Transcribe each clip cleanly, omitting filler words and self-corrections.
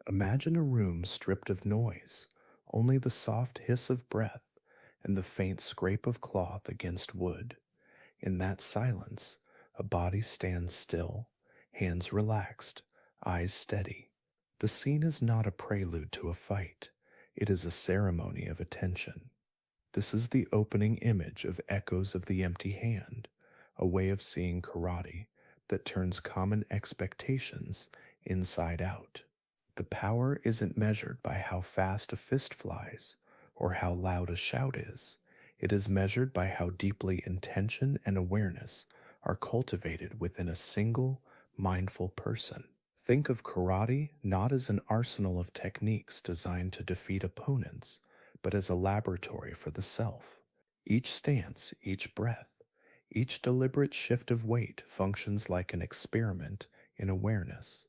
Imagine a room stripped of noise, only the soft hiss of breath and the faint scrape of cloth against wood. In that silence, a body stands still, hands relaxed, eyes steady. The scene is not a prelude to a fight, it is a ceremony of attention. This is the opening image of Echoes of the Empty Hand, a way of seeing karate that turns common expectations inside out. The power isn't measured by how fast a fist flies or how loud a shout is. It is measured by how deeply intention and awareness are cultivated within a single, mindful person. Think of karate not as an arsenal of techniques designed to defeat opponents, but as a laboratory for the self. Each stance, each breath, each deliberate shift of weight functions like an experiment in awareness.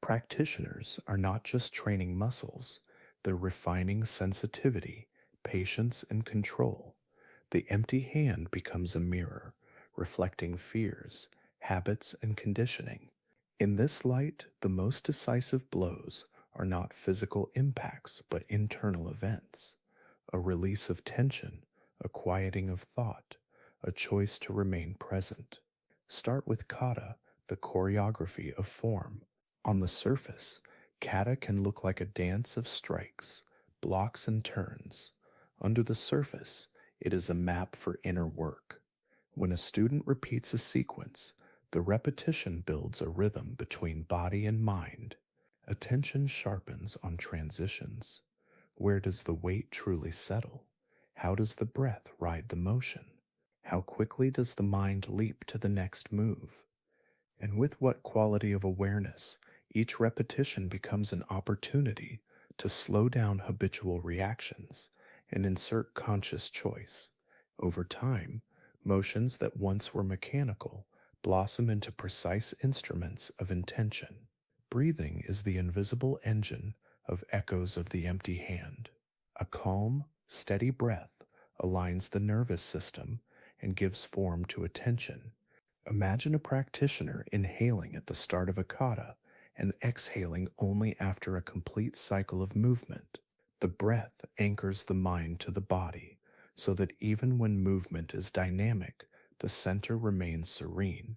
Practitioners are not just training muscles, they're refining sensitivity, patience, and control. The empty hand becomes a mirror, reflecting fears, habits, and conditioning. In this light, the most decisive blows are not physical impacts but internal events, a release of tension, a quieting of thought, a choice to remain present. Start with kata, the choreography of form. On the surface, kata can look like a dance of strikes, blocks, and turns. Under the surface, it is a map for inner work. When a student repeats a sequence, the repetition builds a rhythm between body and mind. Attention sharpens on transitions. Where does the weight truly settle? How does the breath ride the motion? How quickly does the mind leap to the next move? And with what quality of awareness, each repetition becomes an opportunity to slow down habitual reactions and insert conscious choice. Over time, motions that once were mechanical blossom into precise instruments of intention. Breathing is the invisible engine of Echoes of the Empty Hand. A calm, steady breath aligns the nervous system and gives form to attention. Imagine a practitioner inhaling at the start of a kata and exhaling only after a complete cycle of movement. The breath anchors the mind to the body so that even when movement is dynamic, the center remains serene.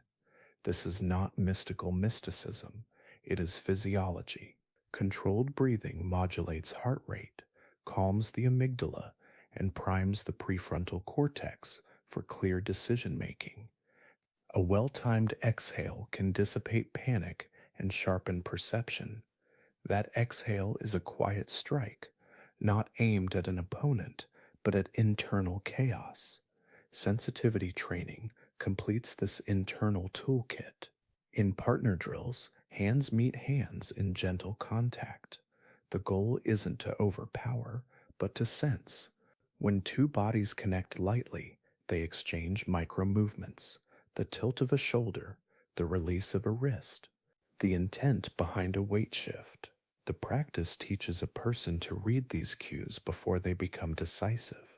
This is not mystical mysticism, it is physiology. Controlled breathing modulates heart rate, calms the amygdala, and primes the prefrontal cortex for clear decision making. A well-timed exhale can dissipate panic and sharpen perception. That exhale is a quiet strike, not aimed at an opponent, but at internal chaos. Sensitivity training completes this internal toolkit. In partner drills, hands meet hands in gentle contact. The goal isn't to overpower, but to sense. When two bodies connect lightly, they exchange micro movements, the tilt of a shoulder, the release of a wrist, the intent behind a weight shift. The practice teaches a person to read these cues before they become decisive.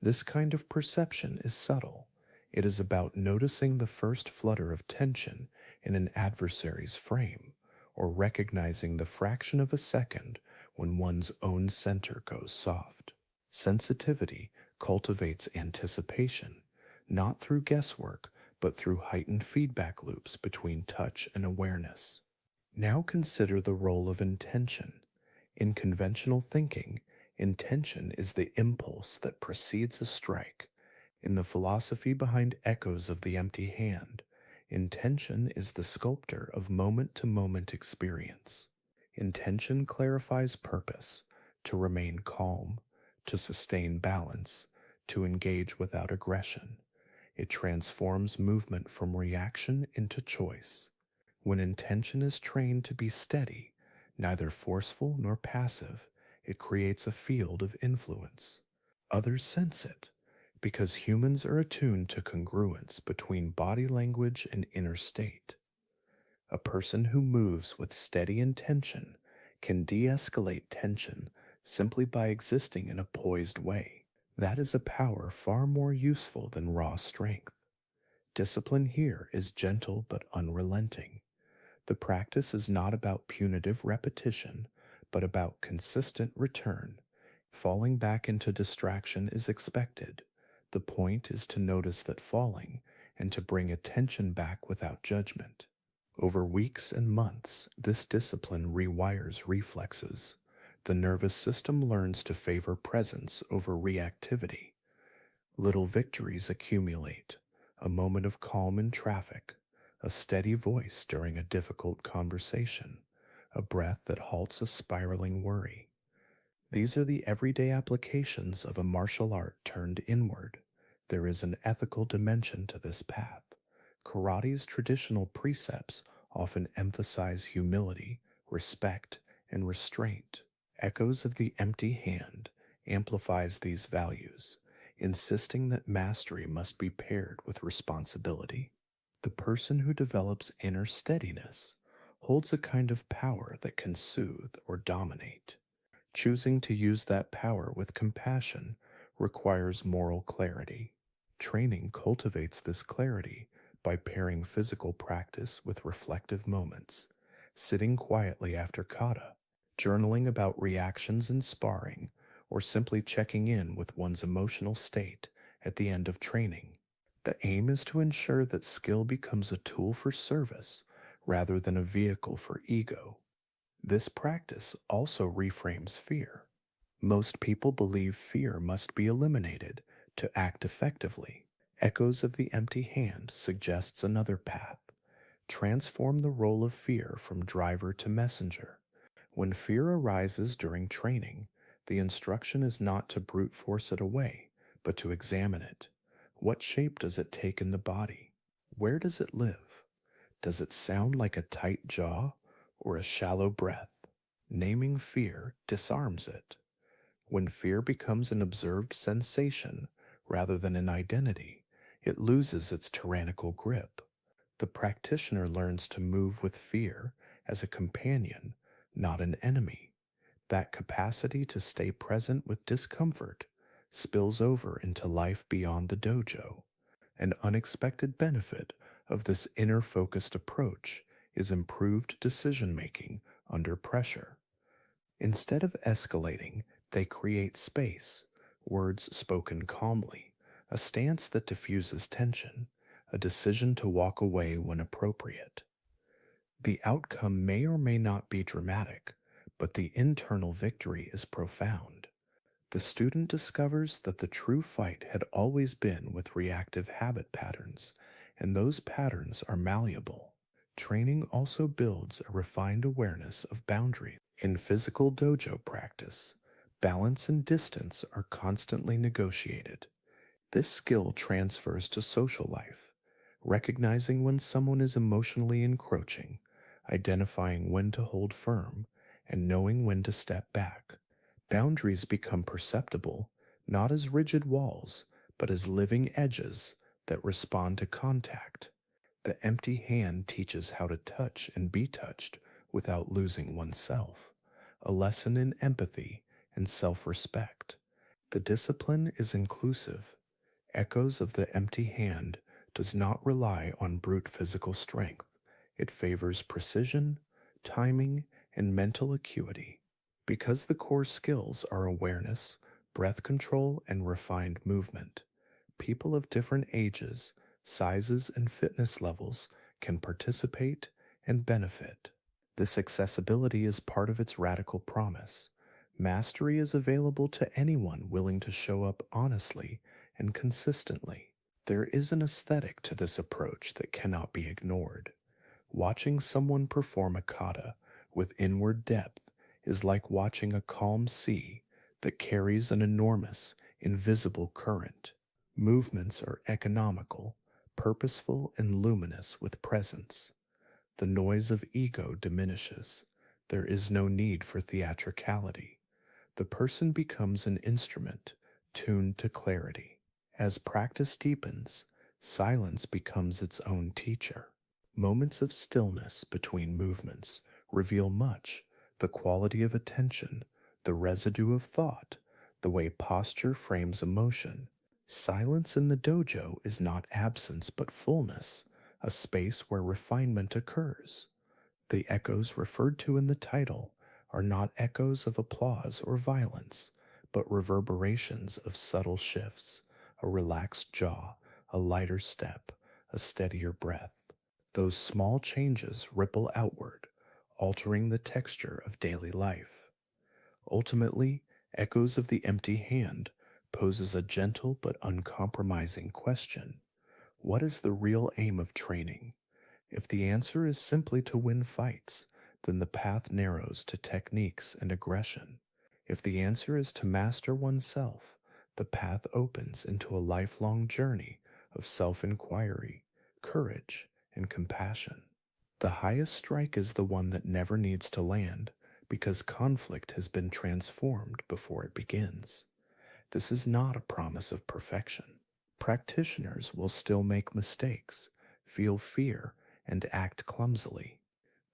This kind of perception is subtle. It is about noticing the first flutter of tension in an adversary's frame, or recognizing the fraction of a second when one's own center goes soft. Sensitivity cultivates anticipation, not through guesswork, but through heightened feedback loops between touch and awareness. Now consider the role of intention. In conventional thinking, intention is the impulse that precedes a strike. In the philosophy behind Echoes of the Empty Hand, intention is the sculptor of moment-to-moment experience. Intention clarifies purpose, to remain calm, to sustain balance, to engage without aggression. It transforms movement from reaction into choice. When intention is trained to be steady, neither forceful nor passive, it creates a field of influence. Others sense it, because humans are attuned to congruence between body language and inner state. A person who moves with steady intention can de-escalate tension simply by existing in a poised way. That is a power far more useful than raw strength. Discipline here is gentle but unrelenting. The practice is not about punitive repetition, but about consistent return. Falling back into distraction is expected. The point is to notice that falling and to bring attention back without judgment. Over weeks and months, this discipline rewires reflexes. The nervous system learns to favor presence over reactivity. Little victories accumulate: a moment of calm in traffic, a steady voice during a difficult conversation, a breath that halts a spiraling worry. These are the everyday applications of a martial art turned inward. There is an ethical dimension to this path. Karate's traditional precepts often emphasize humility, respect, and restraint. Echoes of the Empty Hand amplifies these values, insisting that mastery must be paired with responsibility. The person who develops inner steadiness holds a kind of power that can soothe or dominate. Choosing to use that power with compassion requires moral clarity. Training cultivates this clarity by pairing physical practice with reflective moments, sitting quietly after kata, journaling about reactions in sparring, or simply checking in with one's emotional state at the end of training. The aim is to ensure that skill becomes a tool for service rather than a vehicle for ego. This practice also reframes fear. Most people believe fear must be eliminated to act effectively. Echoes of the Empty Hand suggests another path. Transform the role of fear from driver to messenger. When fear arises during training, the instruction is not to brute force it away, but to examine it. What shape does it take in the body? Where does it live? Does it sound like a tight jaw or a shallow breath? Naming fear disarms it. When fear becomes an observed sensation rather than an identity, it loses its tyrannical grip. The practitioner learns to move with fear as a companion, not an enemy. That capacity to stay present with discomfort spills over into life beyond the dojo. An unexpected benefit of this inner focused approach is improved decision making under pressure. Instead of escalating, they create space, words spoken calmly, a stance that diffuses tension, a decision to walk away when appropriate. The outcome may or may not be dramatic, but the internal victory is profound. The student discovers that the true fight had always been with reactive habit patterns, and those patterns are malleable. Training also builds a refined awareness of boundaries. In physical dojo practice, balance and distance are constantly negotiated. This skill transfers to social life, recognizing when someone is emotionally encroaching, identifying when to hold firm, and knowing when to step back. Boundaries become perceptible, not as rigid walls, but as living edges that respond to contact. The Empty Hand teaches how to touch and be touched without losing oneself, a lesson in empathy and self-respect. The discipline is inclusive. Echoes of the Empty Hand does not rely on brute physical strength. It favors precision, timing, and mental acuity. Because the core skills are awareness, breath control, and refined movement, people of different ages, sizes, and fitness levels can participate and benefit. This accessibility is part of its radical promise. Mastery is available to anyone willing to show up honestly and consistently. There is an aesthetic to this approach that cannot be ignored. Watching someone perform a kata with inward depth is like watching a calm sea that carries an enormous, invisible current. Movements are economical, purposeful, and luminous with presence. The noise of ego diminishes. There is no need for theatricality. The person becomes an instrument tuned to clarity. As practice deepens, silence becomes its own teacher. Moments of stillness between movements reveal much: the quality of attention, the residue of thought, the way posture frames emotion. Silence in the dojo is not absence but fullness, a space where refinement occurs. The echoes referred to in the title are not echoes of applause or violence, but reverberations of subtle shifts, a relaxed jaw, a lighter step, a steadier breath. Those small changes ripple outward, altering the texture of daily life. Ultimately, Echoes of the Empty Hand poses a gentle but uncompromising question. What is the real aim of training? If the answer is simply to win fights, then the path narrows to techniques and aggression. If the answer is to master oneself, the path opens into a lifelong journey of self inquiry, courage, and compassion. The highest strike is the one that never needs to land because conflict has been transformed before it begins. This is not a promise of perfection. Practitioners will still make mistakes, feel fear, and act clumsily.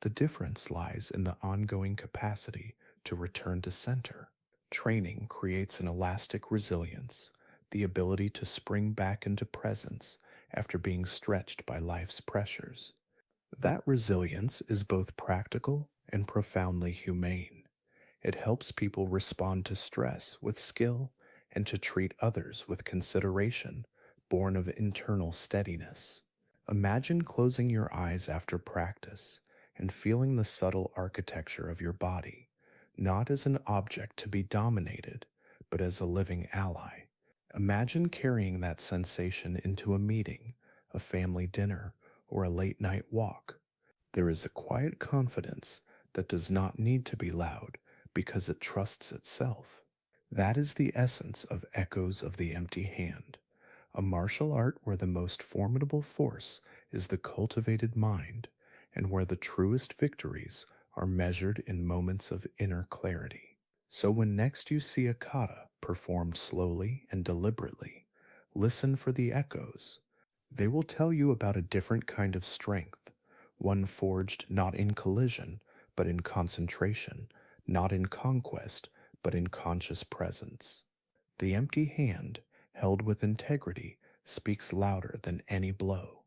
The difference lies in the ongoing capacity to return to center. Training creates an elastic resilience, the ability to spring back into presence after being stretched by life's pressures. That resilience is both practical and profoundly humane. It helps people respond to stress with skill and to treat others with consideration, born of internal steadiness. Imagine closing your eyes after practice and feeling the subtle architecture of your body, not as an object to be dominated, but as a living ally. Imagine carrying that sensation into a meeting, a family dinner, or a late night walk. There is a quiet confidence that does not need to be loud because it trusts itself. That is the essence of Echoes of the Empty Hand, a martial art where the most formidable force is the cultivated mind, and where the truest victories are measured in moments of inner clarity. So when next you see a kata performed slowly and deliberately, listen for the echoes. They will tell you about a different kind of strength, one forged not in collision, but in concentration, not in conquest, but in conscious presence. The empty hand, held with integrity, speaks louder than any blow.